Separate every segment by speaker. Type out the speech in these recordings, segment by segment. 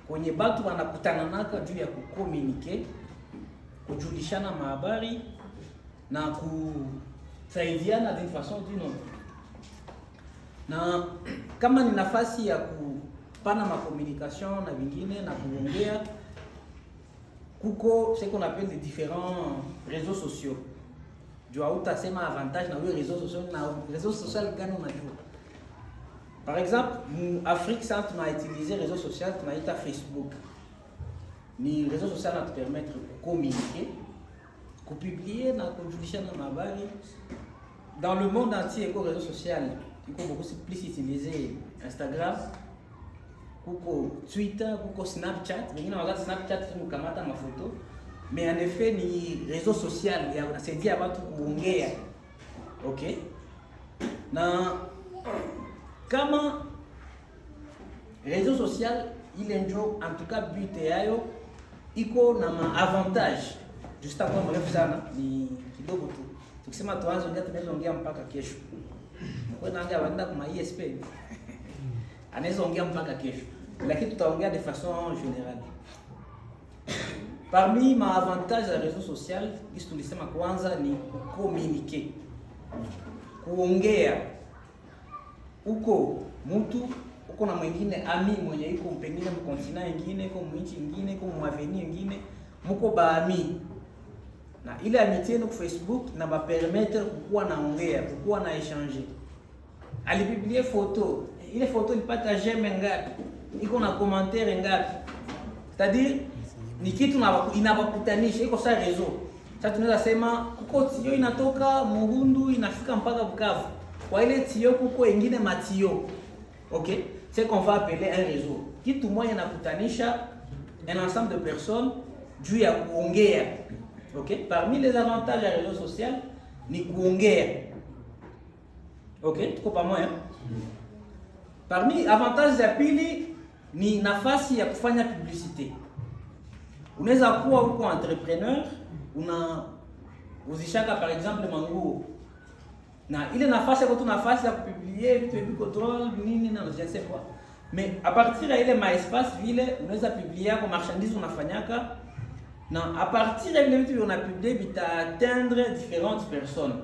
Speaker 1: kwenye batu wanakutananaka juu ya kucommunique, kujulishana mahabari na kusaidiana d'une façon d'une autre. Na kama ni nafasi ya kupana communication na vingine na kuongea, kuko ce qu'on appelle les différents réseaux sociaux. Juu hautasema avantage na huyo réseaux sociaux gani unajua. Par exemple, en Afrique, ça on a utilisé réseaux sociaux, on a été Facebook. Les réseaux sociaux nous permettent de communiquer, de publier, de publier dans ma barre. Dans le monde entier, les réseaux sociaux, il faut beaucoup plus utiliser Instagram, Twitter, Snapchat. Mais on regarde Snapchat, c'est nous kamata ma photo. Mais en effet, les réseaux sociaux, c'est dit avant tout kuongea. OK? Na kama réseau social ile njo en tout cas but yayo iko na avantage. Juste kwa mrefu sana ni kidogo tu. Tukisema tuanze ongea tunaweza ongea mpaka kesho. Kwa naongea wanda kwa ISP. Anaweza ongea mpaka kesho. Lakini tutaongea de façon générale. Parmi ma avantage ya réseau social, kitu tulisema kwanza ni communiquer. Kuongea. Uko mtu uko na mwingine ami mwenye iko pengine mkontina nyingine, iko mwinchi nyingine, iko mwaveni nyingine, mko baami. Na ile amitié no Facebook na ba permettre kukuwa naongea, kukuwa na échanger. Alipublier photo, ile photo ilipata j'aime ngapi, iko na commentaire ngapi. C'est-à-dire ni kitu inabakutanisha, iko sa réseau. Sasa tunaweza sema kuko tio inatoka Muhundu inafika mpaka Bukavu. Kwa ile tio kuko ingine matio. OK? C'est qu'on va appeler un réseau. Kitu moja inakutanisha un ensemble de personnes juu ya kuongea. OK? Parmi les avantages ya réseau social ni kuongea. OK? Tuko pamoja? Parmi avantages ya pili ni nafasi ya kufanya publicité. Unaweza kuwa uko entrepreneur, uzishaka par exemple manguo. Na ile nafasi yako tu nafasi ya kupublier vitu hivi control nini na je sais quoi. Mais à partir ya ile ma espace vile unaweza publier kwa marchandise unafanyaka na à partir ya ile vitu unapublier bitaatteindre différentes personnes.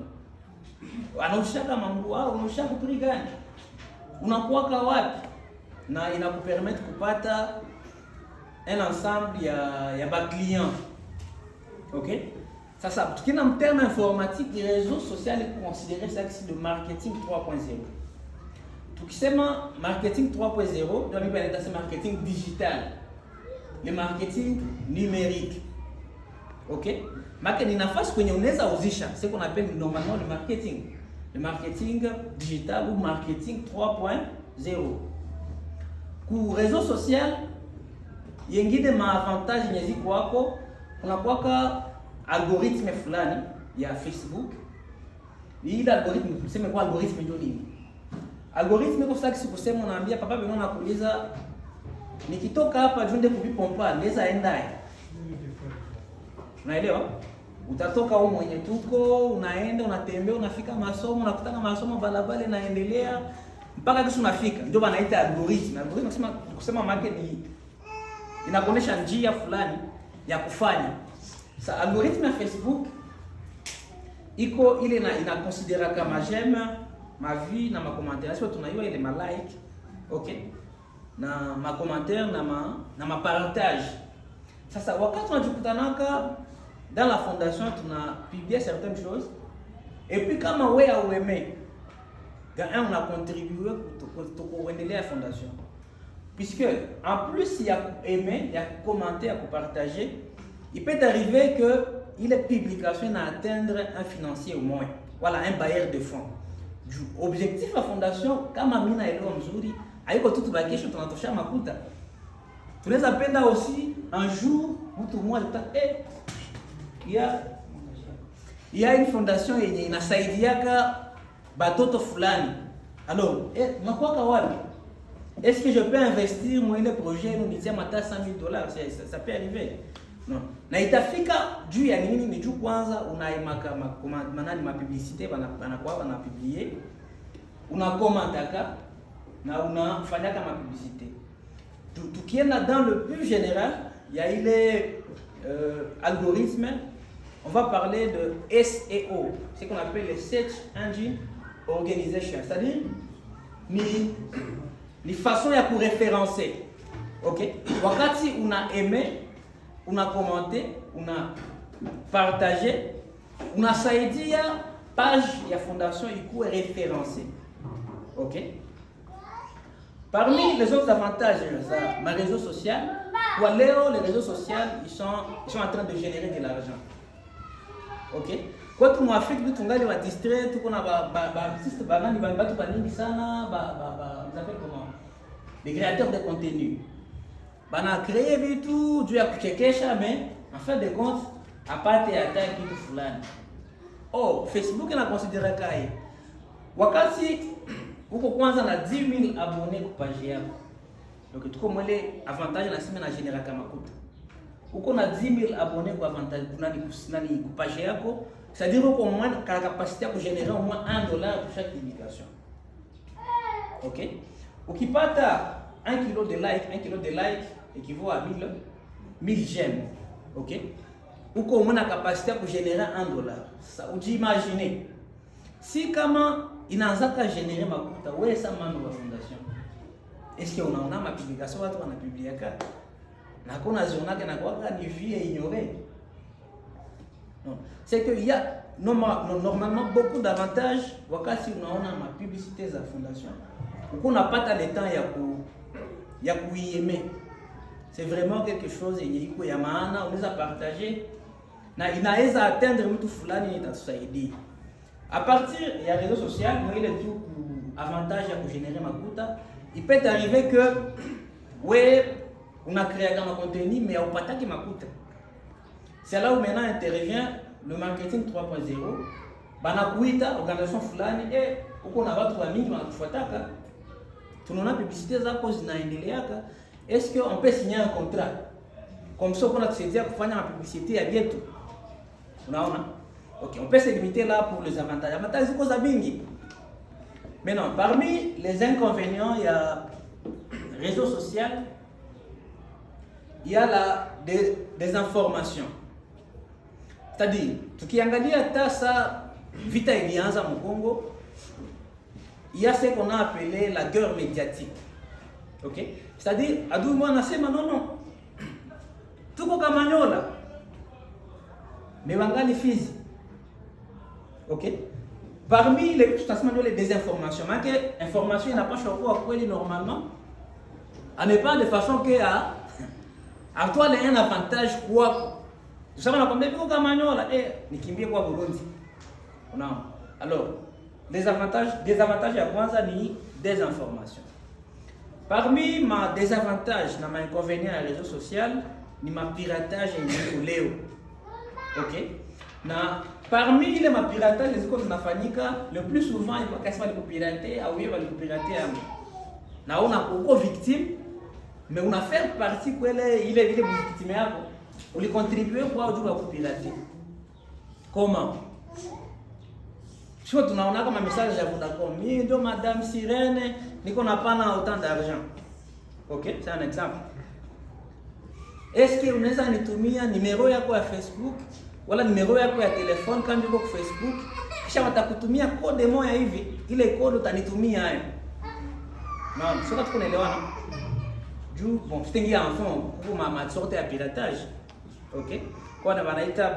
Speaker 1: Anaoshaka manguo au unaoshaka prix gani? Unakuwa wapi? Na inakupermettre kupata un ensemble ya ba clients. OK? Ça, tukina terme informatique, les réseaux sociaux est considéré ça c'est le marketing 3.0. Tukisema marketing 3.0, donc il va être marketing digital, le marketing numérique. OK? Marketing ni nafasi kwenye unaweza uzisha, c'est qu'on appelle normalement le marketing digital ou marketing 3.0. Ku réseau social yengine ma avantage nyezi kwako unakuwa algorithme fulani ya Facebook. Ile algorithme tuseme kwa algorithme ndio nini? Algorithme kwa sababu sikusema unaambia papa bwana anakuuliza nikitoka hapa junde kupompa naweza enda. Unaelewa? Utatoka huko mwenye tuko, unaenda, unatembea, unafika masomo, unakutana masomo balabala inaendelea mpaka kesho unafika. Ndio wanaita algorithm. Algorithm kusema maana ni inakuonesha njia fulani ya kufanya. Sa algorithme ya Facebook iko ile ina considérer kama j'aime, ma vie na ma commentaire, sio tunaiwa ile ma like, OK? Na ma commentaire na ma partage. Sasa wakati tunajikutanaka dans la fondation tunapublier certaines choses et puis kama wewe au aimé on a contribué pour kuendelea fondation. Puisque en plus il y a aimer, il y a commenter, il y a partager, il peut arriver que il est publication à atteindre un financier au moins. Voilà, un bailleur de fonds. Objectif la fondation kama mimi na elewa mzuri, haiko tu tubakisho tunatosha makuta. Tunaweza penda aussi un jour mtu mmoja il y a une fondation yenye inasaidiaka batoto fulani. Alors, nakwaka wapi? Est-ce que je peux investir moi le projet nous disait mata $100,000? Ça peut arriver. Non. Na itafika juu ya nini ni juu kwanza unaimaka manani ma publicité banakuwa una commentaka na unafanya kama publicité. tukienda dans le plus général, il y a les algorithmes. On va parler de SEO, ce qu'on appelle le Search Engine Organization, c'est-à-dire ni façon ya kuréférencer. OK? Wakati una aimé, una commenté, una partagé, unasaidia page ya fondation ikuwe référencée. OK? Parmi les autres avantages de ma réseau social, les réseaux sociaux ils sont en train de générer de l'argent. OK? Kwa tu mwafiki bitu ngali wa distrait tuko na artiste banani batu baningi sana vous appelez comment? Les créateurs de contenu. Bana créer vitu juu ya kuchekesha mais en fin de compte apate hata kitu fulani. Oh, Facebook ina considérer kai. Wakati uko kwanza na 10,000 abonnés kwa page yako. Donc tuko mwele avantage na sima na générer kama makuta. Uko na 10,000 abonnés kwa avantage kunani kwa page yako, c'est-à-dire uko au moins la capacité de générer au moins $1 pour chaque publication. OK? Ukipata 1 kilo de like équivaut à 1000 j'aime. OK? Uko au moins la capacité de générer $1. Ça vous imaginez. Si kama inaanzaka générer makuta wewe sama mambo ya fondation. Est-ce que unaona ma publication watu wanapubliaka? Na kuna zionaka na kwa ni vie ignorée. Non, c'est que il y a normalement beaucoup d'avantages wakati unaona ma publicité za fondation. Uko unapata le temps ya kuiaimer. C'est vraiment quelque chose yenye iko ya maana unaweza partager na inaweza atteindre mtu fulani itatusaidia. À partir il y a réseaux sociaux, il y a tout avantage à générer makuta. Il peut arriver que ouais, on a créé un contenu mais on pas ta makuta. C'est là où maintenant intervient le marketing 3.0. Bana kuita organisation fulani uko na watu wa mingi wanakufuataka. Tunaona publicité zako zinaendeleaka. Est-ce que on peut signer un contrat? Comme ça qu'on a tusaidia kufanya ma publicité ya bietu. Unaona? OK, on peut se limiter là pour les avantages. Avantages c'est quoi bingi? Maintenant, parmi les inconvénients, il y a réseaux sociaux, il y a des informations. C'est-à-dire, tukiangalia hata sa vita ilianza mu Congo, il y a ce qu'on a appelé la guerre médiatique. OK? C'est-à-dire, adui mwana sema non. Tuko Kamanyola. Mais wangali Fizi. OK? Parmi les désinformations, mais information n'a pas choisi à quoi normalement. À ne pas de façon que à toi il y a un avantage quoi. Tu sais on combien de Kamanyola ni kimbie kwa Burundi. Non. Alors, des avantages à kwanza ni des informations. Parmi ma désavantage na ma inconvénient à réseau social ni ma piratage et léo. OK? Na parmi les piratage les écoles zinafanyika le plus souvent il va quasiment les pirater au lieu de pirater na on a beaucoup victime mais on a fait partie quoi il est victime yako on lui contribuer kwa ujua kupirater comment sio tunaona kama message ya Vodacom mimi ndio madame Sirene niko napana autant d'argent. OK, c'est un exemple. Est-ce que unaweza nitumia numero yako ya Facebook wala numero yako ya telefone kama uko kwa Facebook kisha watakutumia code moja hivi ile code utanitumia hayo. Non, sio kama tunaelewana. Juu bon, c'était en fond pour ma sorte ya piratage. OK? Kwa na wanaita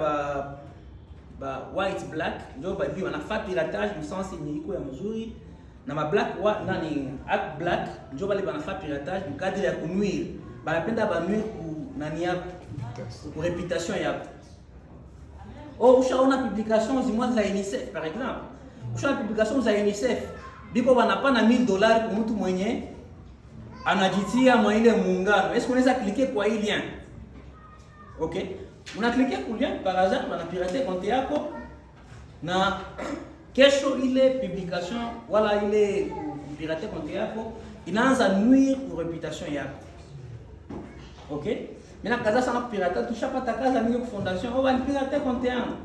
Speaker 1: ba white black ndio baadhi wanafanya piratage msansi ni iko ya mzuri na ma black nani at black ndio bali wanafanya piratage mkadri ya kunuire. Banapenda banuire nani yako pour réputation yako. Oh, ushaona publication zimwa za UNICEF par exemple. Ushaona publication za UNICEF biko wanapana $1000 kwa mtu mwenye anajitia mwa ile muungano. Est-ce unaweza cliquer kwa hii lien? OK? Una cliquer kwa lien par hasard na pirater compte yako na kesho ile publication wala ile pirater compte yako inaanza nuire pour réputation yako. OK? Maintenant kaza sana kupirata tushapata kaza mingi ku fondation au bali pirate compte yangu.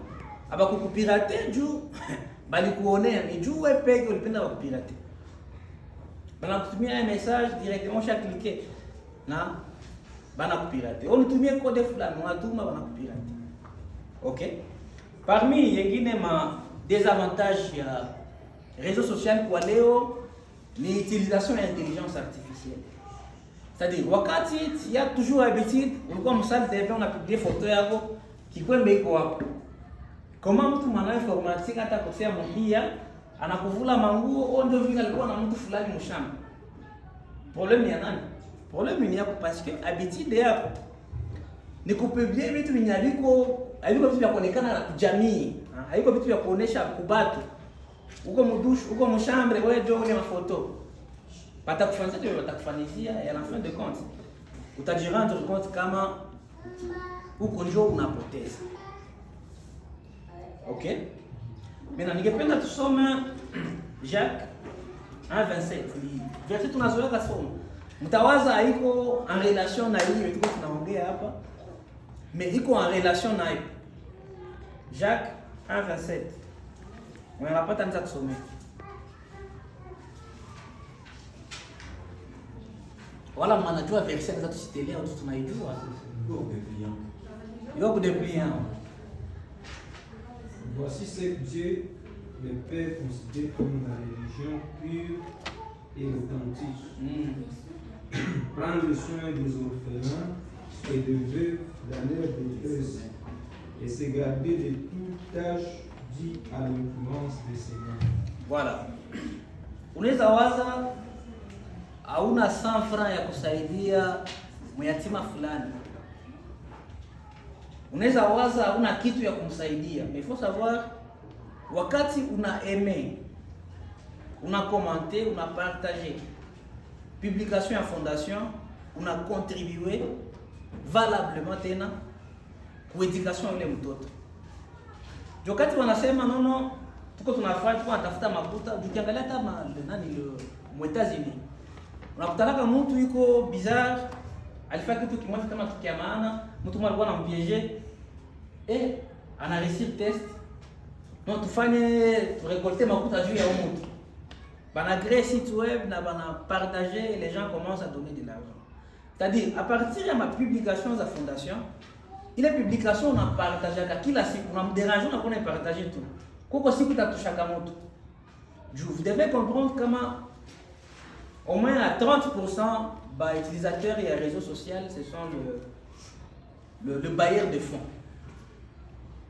Speaker 1: Aba kukupirate juu bali kuonea ni juu wewe peke ulipenda kupirate. Bana kutumia un message directement chaque cliquer. na bana kupirate. Unitumie code fulani, unatuma bana kupirate. OK? Parmi yengine ma désavantages ya réseaux sociaux kwa leo ni utilisation ya intelligence artificielle. C'est-à-dire wakati il y a toujours habitude ulikuwa msali TV unapigia photo yako kikwembe iko hapo. Kama mtu mwana informatique hata kufia mbia anakuvula manguo au ndio vile alikuwa na mtu fulani mshamba. Problème ya nani? Problème ni yako parce que habitude yako ni kupublier vitu vinyaliko, haiko vitu vya kuonekana na jamii, haiko vitu vya kuonesha kubatu. Uko mdushu, uko mshambre, wewe ndio ule mafoto. Batakufanyia tu batakufanyia, et à la fin de compte utajirendre compte kama uko ndio unapoteza. OK? Maintenant ningependa tusome Jacques 1:27. Verset tunazoea kusoma. Mtawaza haiko en relation na hiyo tuko tunaongea hapa. Mais iko en relation na hiyo. Jacques 1:27. Unapata nita tusome. Wala mnajua verset za tusitelea au tunaijua. Yo dépliant.
Speaker 2: Voici ce que Dieu, le Père, considère comme la religion pure et authentique. Prendre soin des orphelins et des veuves dans leur détresse et se garder de toute tâche due à l'influence de ces mains.
Speaker 1: Voilà. Unaweza waza hauna 100 francs ya kusaidia myatima fulani. Unaweza waza hauna kitu ya kumsaidia. Mais il faut savoir wakati una aimer, una commenter, una partager publication ya fondation, una contribuer valablement tena kwa education ile mtoto. Wakati wanasema nono tuko tunafanya tuko tunatafuta makuta, ukiangalia hata nani le États-Unis. Unakutana mtu yuko bizarre, alifanya kitu kimoja kama tukia maana, mtu mmoja alikuwa anampiéger ana réussir test. Non tufanye récolter makuta juu ya mtu. Bana créer site web na bana partager et les gens commencent à donner de l'argent. C'est-à-dire à partir de ma publication za fondation, ile publication on a partagé kila siku, on a dérange on a partagé tout. Koko siku tatushaka mtu. Vous devez comprendre comment au moins à 30% bah utilisateurs et réseaux sociaux ce sont le bailleur de fonds.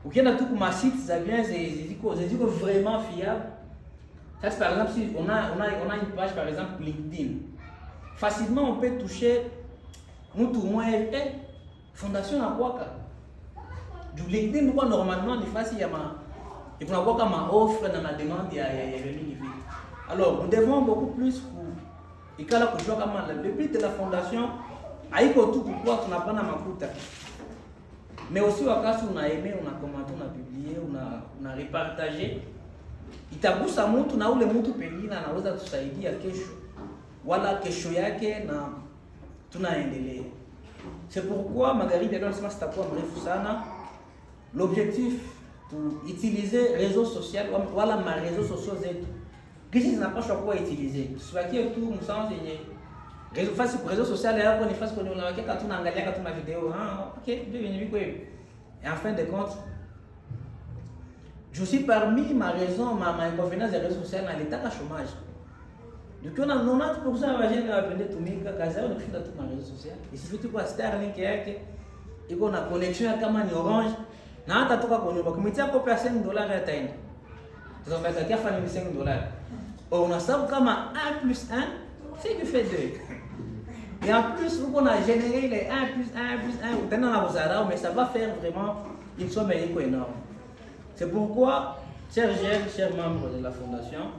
Speaker 1: Ukienda tu kwa site za bien ziko vraiment fiable. Ça par exemple si on a une page par exemple LinkedIn. Facilement on peut toucher mtu mmoja fondation na kwaka. Du LinkedIn kwa normalement ni facile ya et kuna kwa kama offre na demande ya revenus. Alors nous devons beaucoup plus ikala kujua kama le but de la fondation haiko tu kwa tunapana makuta. Mais aussi wakati una aimer, una commenter, una publier, una repartager, itagusa mtu na ule mtu pengine anaweza tusaidia kesho wala kesho yake na tunaendelea. C'est pourquoi magharibi ndio nasema sitakuwa mrefu sana. L'objectif pour utiliser réseaux sociaux wala ma réseaux sociaux zetu kisi zinapaswa kuwa utiliser. Tusiwakie tu msao yenye réseaux sociaux yako ni fasi kwenye unaweka kama tunaangalia kama video. OK, ndio yenye biko hivi. Et en fin de compte, je suis parmi ma raison, ma inconvénient des réseaux sociaux na l'état de chômage. Donc on a 90% ya wajeni wanapenda tumika kazi yao ni kushinda tu ma réseaux sociaux. Isifi tu kwa Starlink yake iko na connection kama ni Orange na hata toka kwa nyumba kumitia kopi ya $5 ya taini. Tutaambia kia fanya ni $5. On a sababu kama 1 + 1 c'est du fait 2. Et en plus, on a généré les 1 + 1 + 1, mais ça va faire vraiment une somme énorme. C'est pourquoi, chers jeunes, chers membres de la fondation,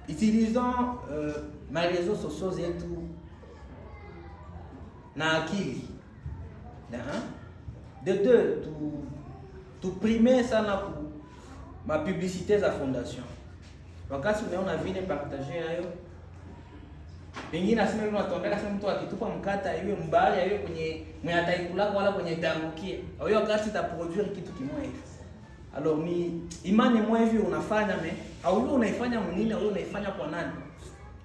Speaker 1: utilisons mes réseaux sociaux et tout, na akili. De deux, tout primer ça pour ma publicité de la fondation. Wakati unaona vile partager hayo pengine aseme unatondeka sema mtu akitupa mkata iwe mbaya iwe kwenye mwenataikula wala kwenye tangukia. Au hiyo wakati itaproduire kitu kimoja hivi. Alors ni imani moja hivi unafanya au hiyo unaifanya mnini au unaifanya kwa nani?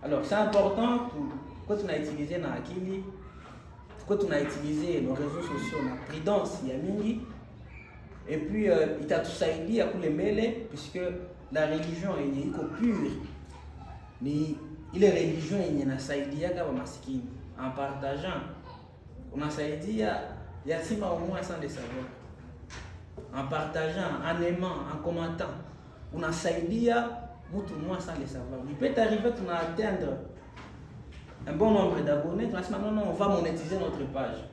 Speaker 1: Alors c'est important Kwa tunautiliser na akili, kwa tunautiliser nos réseaux sociaux na prudence ya mingi, et puis itatusaidia kule mbele, puisque la religion yenye iko pure ni ile religion yenye inasaidia kama maskini. En partageant, unasaidia yatima au moins sans le savoir. En partageant, en aimant, en commentant, unasaidia mtu moins sans le savoir. Il peut arriver qu'on atteindre un bon nombre d'abonnés, tu vas dire non, on va monétiser notre page.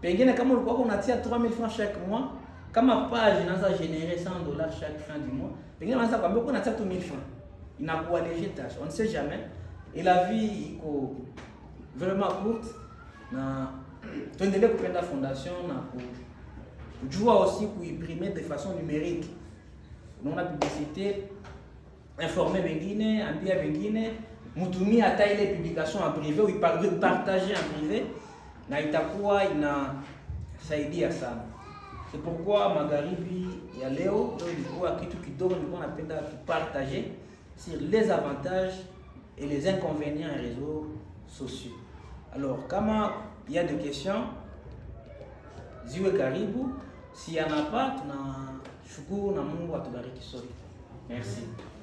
Speaker 1: Pengine kama ulikuwa unatia 3000 francs chaque mois, kama page inaanza générer $100 chaque fin du mois, pengine unaanza kwambia uko unatia 2000 francs. Inakuwa léger tâche, on ne sait jamais. Et la vie iko vraiment courte, na tuendelee kupenda fondation na kujua aussi kuimprimer de façon numérique. Unaona publicité, informer wengine, ambia wengine, mutumie hata ile publication en privé ou partager en privé, na itakuwa inasaidia sana. C'est pourquoi magharibi ya leo ndio ilikuwa kitu kidogo nilikuwa napenda kupartager sur les avantages et les inconvénients des réseaux sociaux. Alors, kama il y a des questions, ziwe karibu. Si y en a pas, tunashukuru na Mungu atubariki sote. Merci.